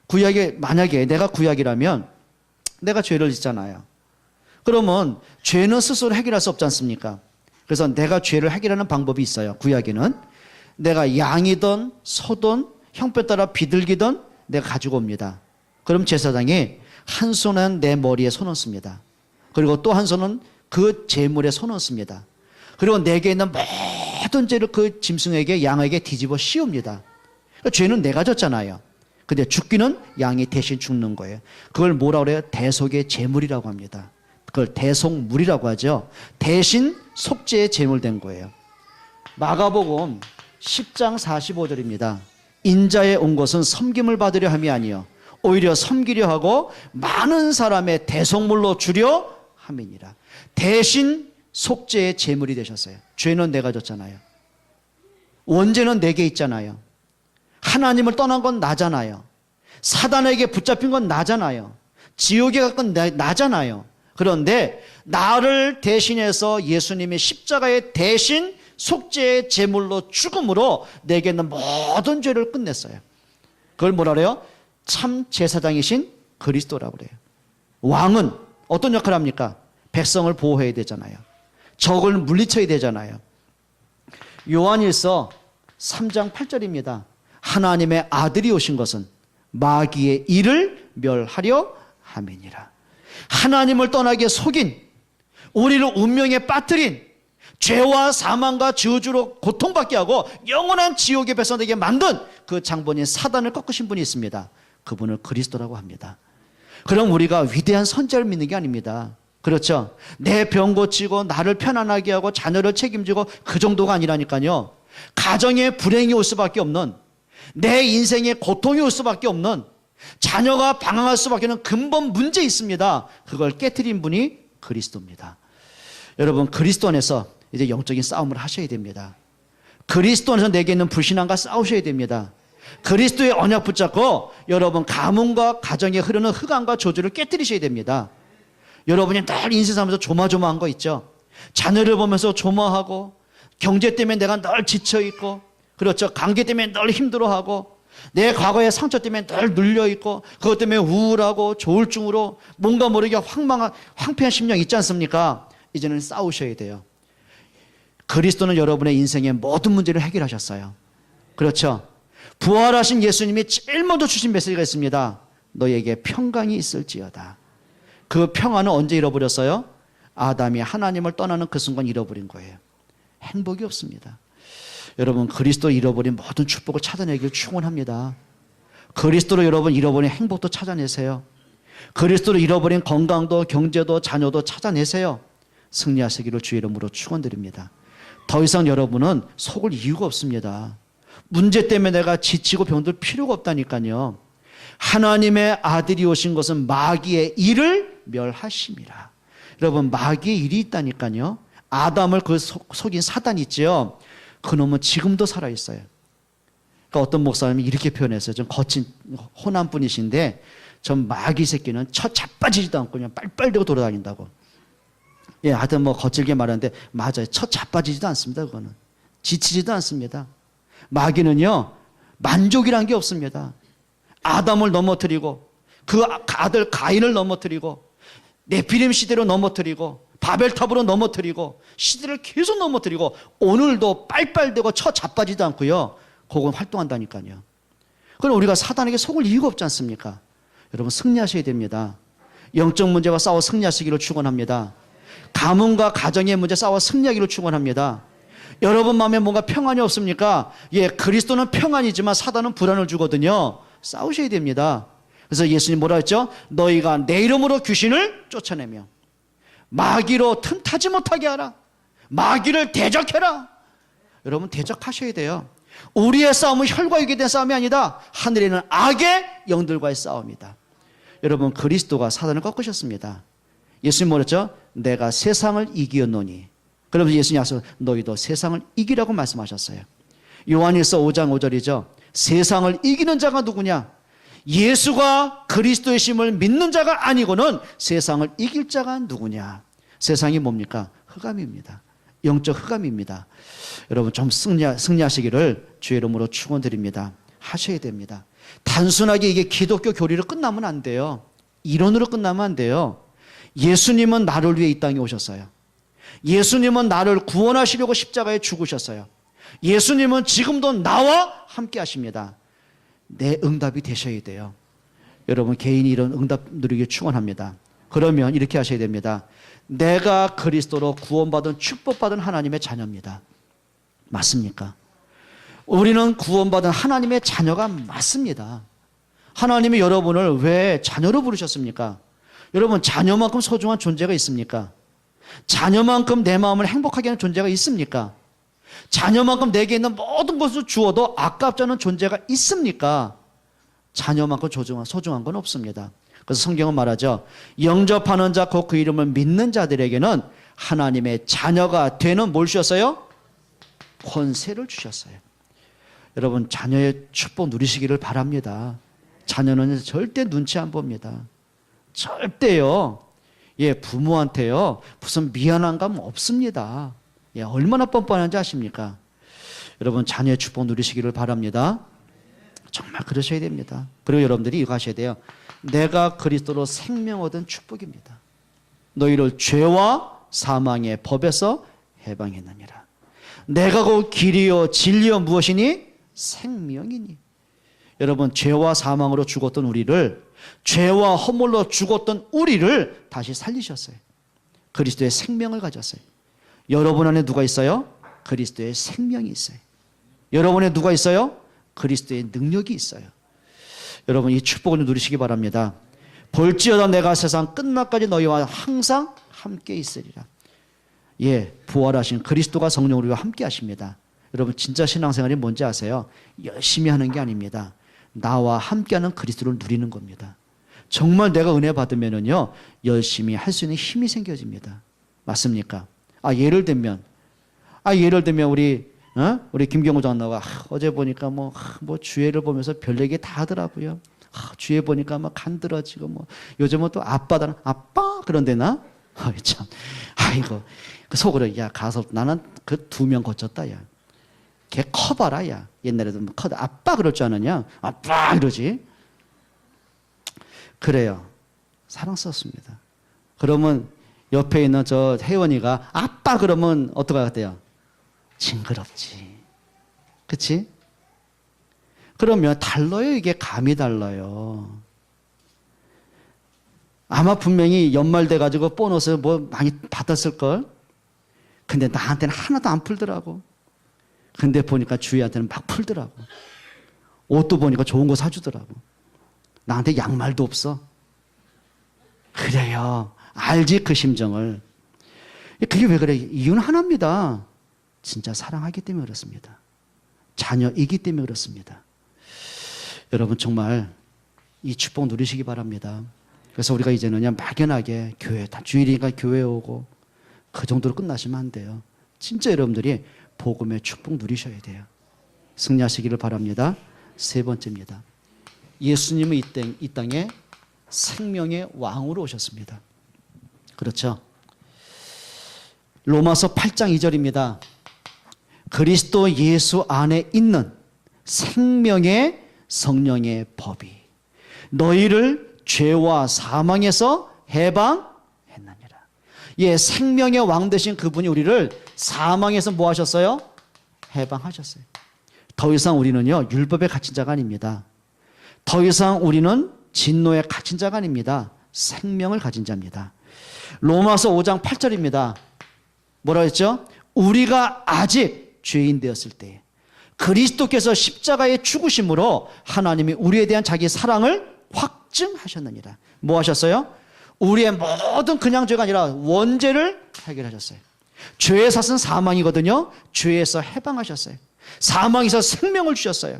구약에, 만약에 내가 구약이라면 내가 죄를 짓잖아요. 그러면 죄는 스스로 해결할 수 없지 않습니까? 그래서 내가 죄를 해결하는 방법이 있어요. 구약에는 내가 양이든 소든 형편 따라 비둘기든 내가 가지고 옵니다. 그럼 제사장이 한 손은 내 머리에 손을 씁니다. 그리고 또 한 손은 그 제물에 손을 씁니다. 그리고 내게 있는 모든 죄를 그 짐승에게 양에게 뒤집어 씌웁니다. 그러니까 죄는 내가 졌잖아요. 근데 죽기는 양이 대신 죽는 거예요. 그걸 뭐라고 그래요? 대속의 제물이라고 합니다. 그걸 대속물이라고 하죠. 대신 속죄의 제물된 거예요. 마가복음 10장 45절입니다. 인자에 온 것은 섬김을 받으려 함이 아니요 오히려 섬기려 하고 많은 사람의 대속물로 주려 함이니라. 대신 속죄의 제물이 되셨어요. 죄는 내가 졌잖아요. 원죄는 내게 있잖아요. 하나님을 떠난 건 나잖아요. 사단에게 붙잡힌 건 나잖아요. 지옥에 갈 건 나잖아요. 그런데 나를 대신해서 예수님이 십자가의 대신 속죄의 제물로 죽음으로 내게 있는 모든 죄를 끝냈어요. 그걸 뭐라 그래요? 참 제사장이신 그리스도라고 그래요. 왕은 어떤 역할을 합니까? 백성을 보호해야 되잖아요. 적을 물리쳐야 되잖아요. 요한일서 3장 8절입니다. 하나님의 아들이 오신 것은 마귀의 일을 멸하려 함이니라. 하나님을 떠나게 속인, 우리를 운명에 빠뜨린, 죄와 사망과 저주로 고통받게 하고 영원한 지옥의 백성되게 만든 그 장본인 사단을 꺾으신 분이 있습니다. 그분을 그리스도라고 합니다. 그럼 우리가 위대한 선지자를 믿는 게 아닙니다. 그렇죠? 내 병 고치고 나를 편안하게 하고 자녀를 책임지고 그 정도가 아니라니까요. 가정에 불행이 올 수밖에 없는, 내 인생에 고통이 올 수밖에 없는, 자녀가 방황할 수밖에 없는 근본 문제 있습니다. 그걸 깨트린 분이 그리스도입니다. 여러분, 그리스도 안에서 이제 영적인 싸움을 하셔야 됩니다. 그리스도 안에서 내게 있는 불신앙과 싸우셔야 됩니다. 그리스도의 언약 붙잡고 여러분 가문과 가정에 흐르는 흑암과 저주를 깨트리셔야 됩니다. 여러분이 늘 인생 살면서 조마조마한 거 있죠? 자녀를 보면서 조마하고, 경제 때문에 내가 늘 지쳐있고, 그렇죠? 관계 때문에 늘 힘들어하고, 내 과거의 상처 때문에 늘 눌려있고, 그것 때문에 우울하고 조울증으로 뭔가 모르게 황폐한 심령 있지 않습니까? 이제는 싸우셔야 돼요. 그리스도는 여러분의 인생의 모든 문제를 해결하셨어요. 그렇죠? 부활하신 예수님이 제일 먼저 주신 메시지가 있습니다. 너에게 평강이 있을지어다. 그 평안은 언제 잃어버렸어요? 아담이 하나님을 떠나는 그 순간 잃어버린 거예요. 행복이 없습니다. 여러분, 그리스도 잃어버린 모든 축복을 찾아내길 축원합니다. 그리스도로 여러분 잃어버린 행복도 찾아내세요. 그리스도로 잃어버린 건강도 경제도 자녀도 찾아내세요. 승리하시기를 주의 이름으로 축원드립니다. 더 이상 여러분은 속을 이유가 없습니다. 문제 때문에 내가 지치고 병들 필요가 없다니까요. 하나님의 아들이 오신 것은 마귀의 일을 멸하심이라. 여러분, 마귀의 일이 있다니까요. 아담을 그 속인 사단이 있죠. 그놈은 지금도 살아있어요. 그러니까 어떤 목사님이 이렇게 표현했어요. 좀 거친 호남 분이신데, 전 마귀 새끼는 자빠지지도 않고 그냥 빨빨대고 돌아다닌다고. 예, 하여튼 뭐 거칠게 말하는데 맞아요. 자빠지지도 않습니다. 그거는 지치지도 않습니다. 마귀는요, 만족이란 게 없습니다. 아담을 넘어뜨리고 그 아들 가인을 넘어뜨리고 네피림 시대로 넘어뜨리고 바벨탑으로 넘어뜨리고 시대를 계속 넘어뜨리고 오늘도 빨빨대고 자빠지도 않고요. 그건 활동한다니까요. 그럼 우리가 사단에게 속을 이유가 없지 않습니까? 여러분, 승리하셔야 됩니다. 영적 문제와 싸워 승리하시기를 축원합니다. 가문과 가정의 문제 싸워 승리하기를 축원합니다. 여러분 마음에 뭔가 평안이 없습니까? 예, 그리스도는 평안이지만 사단은 불안을 주거든요. 싸우셔야 됩니다. 그래서 예수님 뭐라 했죠? 너희가 내 이름으로 귀신을 쫓아내며 마귀로 틈타지 못하게 하라. 마귀를 대적해라. 여러분 대적하셔야 돼요. 우리의 싸움은 혈과 육에 대한 싸움이 아니다. 하늘에 있는 악의 영들과의 싸움이다. 여러분 그리스도가 사단을 꺾으셨습니다. 예수님 뭐랬죠? 내가 세상을 이기었노니. 그러면서 예수님 약속 너희도 세상을 이기라고 말씀하셨어요. 요한일서 5장 5절이죠. 세상을 이기는 자가 누구냐? 예수가 그리스도의 심을 믿는 자가 아니고는 세상을 이길 자가 누구냐? 세상이 뭡니까? 흑암입니다. 영적 흑암입니다. 여러분 좀 승리하시기를 주의 이름으로 축원드립니다. 하셔야 됩니다. 단순하게 이게 기독교 교리로 끝나면 안 돼요. 이론으로 끝나면 안 돼요. 예수님은 나를 위해 이 땅에 오셨어요. 예수님은 나를 구원하시려고 십자가에 죽으셨어요. 예수님은 지금도 나와 함께 하십니다. 내 응답이 되셔야 돼요. 여러분 개인이 이런 응답 누리기 축원합니다. 그러면 이렇게 하셔야 됩니다. 내가 그리스도로 구원받은 축복받은 하나님의 자녀입니다. 맞습니까? 우리는 구원받은 하나님의 자녀가 맞습니다. 하나님이 여러분을 왜 자녀로 부르셨습니까? 여러분 자녀만큼 소중한 존재가 있습니까? 자녀만큼 내 마음을 행복하게 하는 존재가 있습니까? 자녀만큼 내게 있는 모든 것을 주어도 아깝지 않은 존재가 있습니까? 자녀만큼 소중한 건 없습니다. 그래서 성경은 말하죠. 영접하는 자 곧 그 이름을 믿는 자들에게는 하나님의 자녀가 되는 뭘 주셨어요? 권세를 주셨어요. 여러분 자녀의 축복 누리시기를 바랍니다. 자녀는 절대 눈치 안 봅니다. 절대요. 예, 부모한테요 무슨 미안한 감 없습니다. 예, 얼마나 뻔뻔한지 아십니까? 여러분 자녀의 축복 누리시기를 바랍니다. 정말 그러셔야 됩니다. 그리고 여러분들이 이거 하셔야 돼요. 내가 그리스도로 생명 얻은 축복입니다. 너희를 죄와 사망의 법에서 해방했느니라. 내가 곧 길이요 진리요 무엇이니? 생명이니. 여러분 죄와 사망으로 죽었던 우리를, 죄와 허물로 죽었던 우리를 다시 살리셨어요. 그리스도의 생명을 가졌어요. 여러분 안에 누가 있어요? 그리스도의 생명이 있어요. 여러분 안에 누가 있어요? 그리스도의 능력이 있어요. 여러분 이 축복을 누리시기 바랍니다. 볼지어다 내가 세상 끝날까지 너희와 항상 함께 있으리라. 예, 부활하신 그리스도가 성령으로 우리와 함께 하십니다. 여러분 진짜 신앙생활이 뭔지 아세요? 열심히 하는 게 아닙니다. 나와 함께하는 그리스도를 누리는 겁니다. 정말 내가 은혜 받으면은요 열심히 할 수 있는 힘이 생겨집니다. 맞습니까? 예를 들면 우리 김경호 장로가 어제 보니까 뭐 주애를 보면서 별 얘기 다 하더라고요. 주애 보니까 막 간드러지고 뭐 요즘은 또 아빠 그런데 나 참 아이고 그 속으로 야 가서 나는 그 2명 거쳤다 야. 걔 커봐라 야. 옛날에도 커다 아빠 그럴 줄 아느냐? 아빠 이러지. 그래요. 사랑스럽습니다. 그러면 옆에 있는 저 혜원이가 아빠 그러면 어떡하겠대요? 징그럽지. 그치? 그러면 달라요. 이게 감이 달라요. 아마 분명히 연말 돼가지고 보너스 뭐 많이 받았을걸? 근데 나한테는 하나도 안 풀더라고. 근데 보니까 주희한테는 막 풀더라고. 옷도 보니까 좋은 거 사주더라고. 나한테 양말도 없어. 그래요. 알지 그 심정을. 그게 왜 그래? 이유는 하나입니다. 진짜 사랑하기 때문에 그렇습니다. 자녀이기 때문에 그렇습니다. 여러분 정말 이 축복 누리시기 바랍니다. 그래서 우리가 이제는 그냥 막연하게 교회 다 주일이니까 교회 오고 그 정도로 끝나시면 안 돼요. 진짜 여러분들이 복음의 축복 누리셔야 돼요. 승리하시기를 바랍니다. 3번째입니다. 예수님은 이 땅에 생명의 왕으로 오셨습니다. 그렇죠? 로마서 8장 2절입니다. 그리스도 예수 안에 있는 생명의 성령의 법이 너희를 죄와 사망에서 해방했느니라. 예, 생명의 왕 되신 그분이 우리를 사망에서 뭐 하셨어요? 해방하셨어요. 더 이상 우리는요 율법에 갇힌 자가 아닙니다. 더 이상 우리는 진노에 갇힌 자가 아닙니다. 생명을 가진 자입니다. 로마서 5장 8절입니다. 뭐라고 했죠? 우리가 아직 죄인 되었을 때 그리스도께서 십자가에 죽으심으로 하나님이 우리에 대한 자기 사랑을 확증하셨느니라. 뭐 하셨어요? 우리의 모든 그냥 죄가 아니라 원죄를 해결하셨어요. 죄의 삭은 사망이거든요. 죄에서 해방하셨어요. 사망에서 생명을 주셨어요.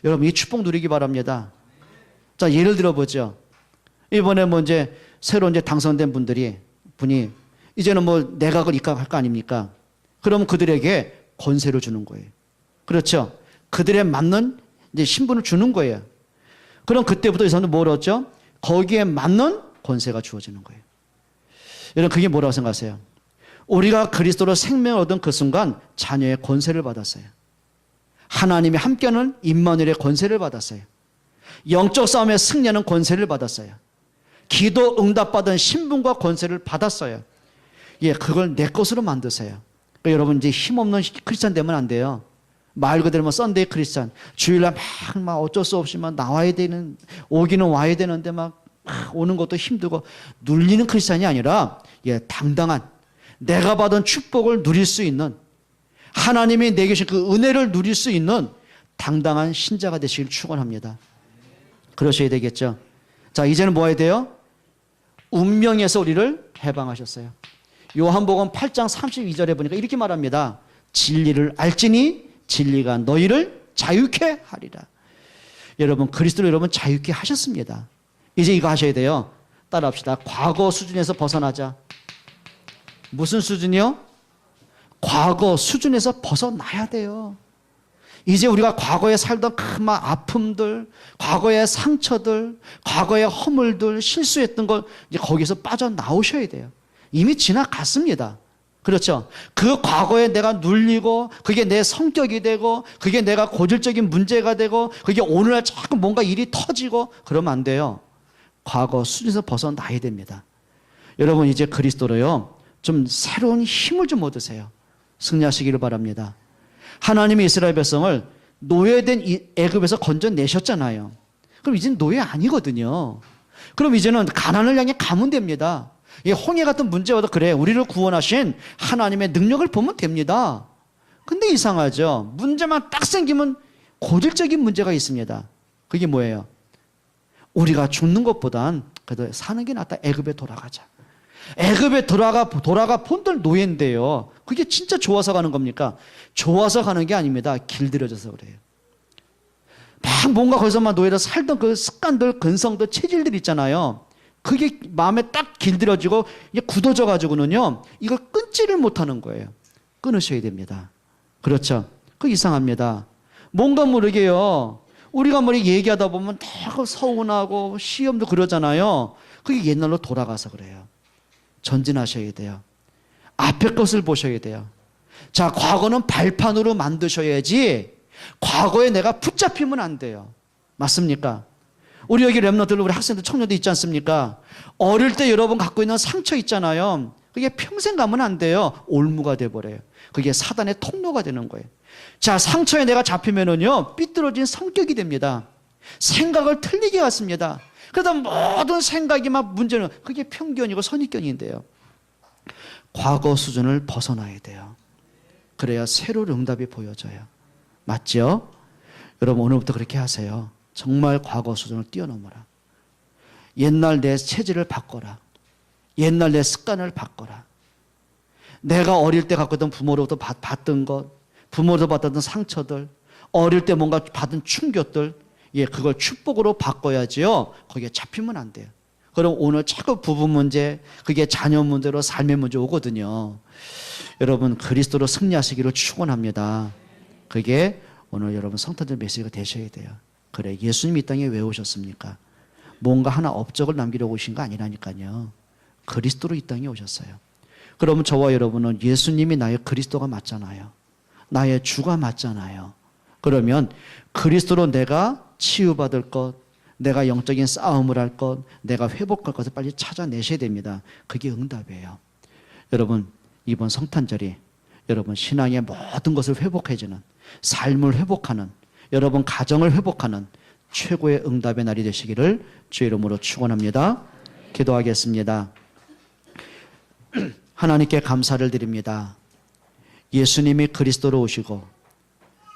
여러분 이 축복 누리기 바랍니다. 자, 예를 들어보죠. 이번에 뭐 이제 새로 이제 당선된 분이 이제는 뭐 내각을 입각할 거 아닙니까? 그럼 그들에게 권세를 주는 거예요. 그렇죠? 그들에 맞는 이제 신분을 주는 거예요. 그럼 그때부터 이 사람은 뭘 얻죠? 거기에 맞는 권세가 주어지는 거예요. 여러분 그게 뭐라고 생각하세요? 우리가 그리스도로 생명을 얻은 그 순간 자녀의 권세를 받았어요. 하나님이 함께하는 임마누엘의 권세를 받았어요. 영적 싸움에 승리하는 권세를 받았어요. 기도 응답받은 신분과 권세를 받았어요. 예, 그걸 내 것으로 만드세요. 그러니까 여러분 이제 힘없는 크리스찬 되면 안 돼요. 말 그대로 뭐 썬데이 크리스찬, 주일날 막 어쩔 수 없이 막 나와야 되는, 오기는 와야 되는데 막 오는 것도 힘들고 눌리는 크리스찬이 아니라 예, 당당한 내가 받은 축복을 누릴 수 있는, 하나님이 내게 주신 그 은혜를 누릴 수 있는 당당한 신자가 되시길 축원합니다. 그러셔야 되겠죠. 자, 이제는 뭐 해야 돼요? 운명에서 우리를 해방하셨어요. 요한복음 8장 32절에 보니까 이렇게 말합니다. 진리를 알지니 진리가 너희를 자유케 하리라. 여러분 그리스도로 여러분 자유케 하셨습니다. 이제 이거 하셔야 돼요. 따라합시다. 과거 수준에서 벗어나자. 무슨 수준이요? 과거 수준에서 벗어나야 돼요. 이제 우리가 과거에 살던 큰 아픔들, 과거의 상처들, 과거의 허물들, 실수했던 걸 이제 거기서 빠져나오셔야 돼요. 이미 지나갔습니다. 그렇죠? 그 과거에 내가 눌리고 그게 내 성격이 되고 그게 내가 고질적인 문제가 되고 그게 오늘날 자꾸 뭔가 일이 터지고 그러면 안 돼요. 과거 수준에서 벗어나야 됩니다. 여러분 이제 그리스도로요 좀 새로운 힘을 좀 얻으세요. 승리하시기를 바랍니다. 하나님이 이스라엘 백성을 노예된 애굽에서 건져내셨잖아요. 그럼 이제는 노예 아니거든요. 그럼 이제는 가나안을 향해 가면 됩니다. 이 홍해 같은 문제와도 그래 우리를 구원하신 하나님의 능력을 보면 됩니다. 근데 이상하죠. 문제만 딱 생기면 고질적인 문제가 있습니다. 그게 뭐예요? 우리가 죽는 것보단 그래도 사는 게 낫다. 애굽에 돌아가자. 애굽에 돌아가 본들 노예인데요. 그게 진짜 좋아서 가는 겁니까? 좋아서 가는 게 아닙니다. 길들여져서 그래요. 막 뭔가 거기서만 노예로 살던 그 습관들, 근성들, 체질들 있잖아요. 그게 마음에 딱 길들여지고 이게 굳어져 가지고는요. 이걸 끊지를 못하는 거예요. 끊으셔야 됩니다. 그렇죠? 그 이상합니다. 뭔가 모르게요. 우리가 뭐 얘기하다 보면 다 서운하고 시험도 그러잖아요. 그게 옛날로 돌아가서 그래요. 전진하셔야 돼요. 앞에 것을 보셔야 돼요. 자, 과거는 발판으로 만드셔야지 과거에 내가 붙잡히면 안 돼요. 맞습니까? 우리 여기 랩너들, 우리 학생들, 청년들 있지 않습니까? 어릴 때 여러분 갖고 있는 상처 있잖아요. 그게 평생 가면 안 돼요. 올무가 돼버려요. 그게 사단의 통로가 되는 거예요. 자, 상처에 내가 잡히면은요, 삐뚤어진 성격이 됩니다. 생각을 틀리게 갖습니다. 그러다 모든 생각이 막 문제는 그게 편견이고 선입견인데요. 과거 수준을 벗어나야 돼요. 그래야 새로운 응답이 보여져요. 맞죠? 여러분 오늘부터 그렇게 하세요. 정말 과거 수준을 뛰어넘어라. 옛날 내 체질을 바꿔라. 옛날 내 습관을 바꿔라. 내가 어릴 때 갖고 있던 부모로부터 받던 것, 부모로부터 받았던 상처들, 어릴 때 뭔가 받은 충격들, 예, 그걸 축복으로 바꿔야지요. 거기에 잡히면 안 돼요. 그럼 오늘 자꾸 부부 문제, 그게 자녀 문제로 삶의 문제 오거든요. 여러분 그리스도로 승리하시기를 축원합니다. 그게 오늘 여러분 성탄절 메시지가 되셔야 돼요. 그래, 예수님이 이 땅에 왜 오셨습니까? 뭔가 하나 업적을 남기려고 오신 거 아니라니까요. 그리스도로 이 땅에 오셨어요. 그러면 저와 여러분은 예수님이 나의 그리스도가 맞잖아요. 나의 주가 맞잖아요. 그러면 그리스도로 내가 치유받을 것, 내가 영적인 싸움을 할 것, 내가 회복할 것을 빨리 찾아내셔야 됩니다. 그게 응답이에요. 여러분 이번 성탄절이 여러분 신앙의 모든 것을 회복해주는, 삶을 회복하는, 여러분 가정을 회복하는 최고의 응답의 날이 되시기를 주의 이름으로 축원합니다. 기도하겠습니다. 하나님께 감사를 드립니다. 예수님이 그리스도로 오시고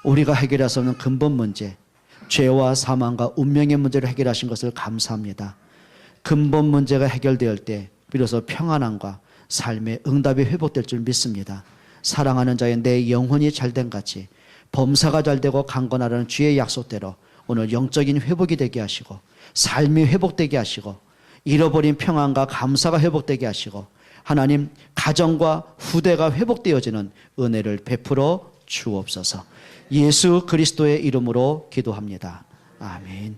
우리가 해결할 수 없는 근본 문제, 죄와 사망과 운명의 문제를 해결하신 것을 감사합니다. 근본 문제가 해결될 때 비로소 평안함과 삶의 응답이 회복될 줄 믿습니다. 사랑하는 자의 내 영혼이 잘된 같이 범사가 잘되고 강건하라는 주의 약속대로 오늘 영적인 회복이 되게 하시고 삶이 회복되게 하시고 잃어버린 평안과 감사가 회복되게 하시고 하나님 가정과 후대가 회복되어지는 은혜를 베풀어 주옵소서. 예수 그리스도의 이름으로 기도합니다. 아멘.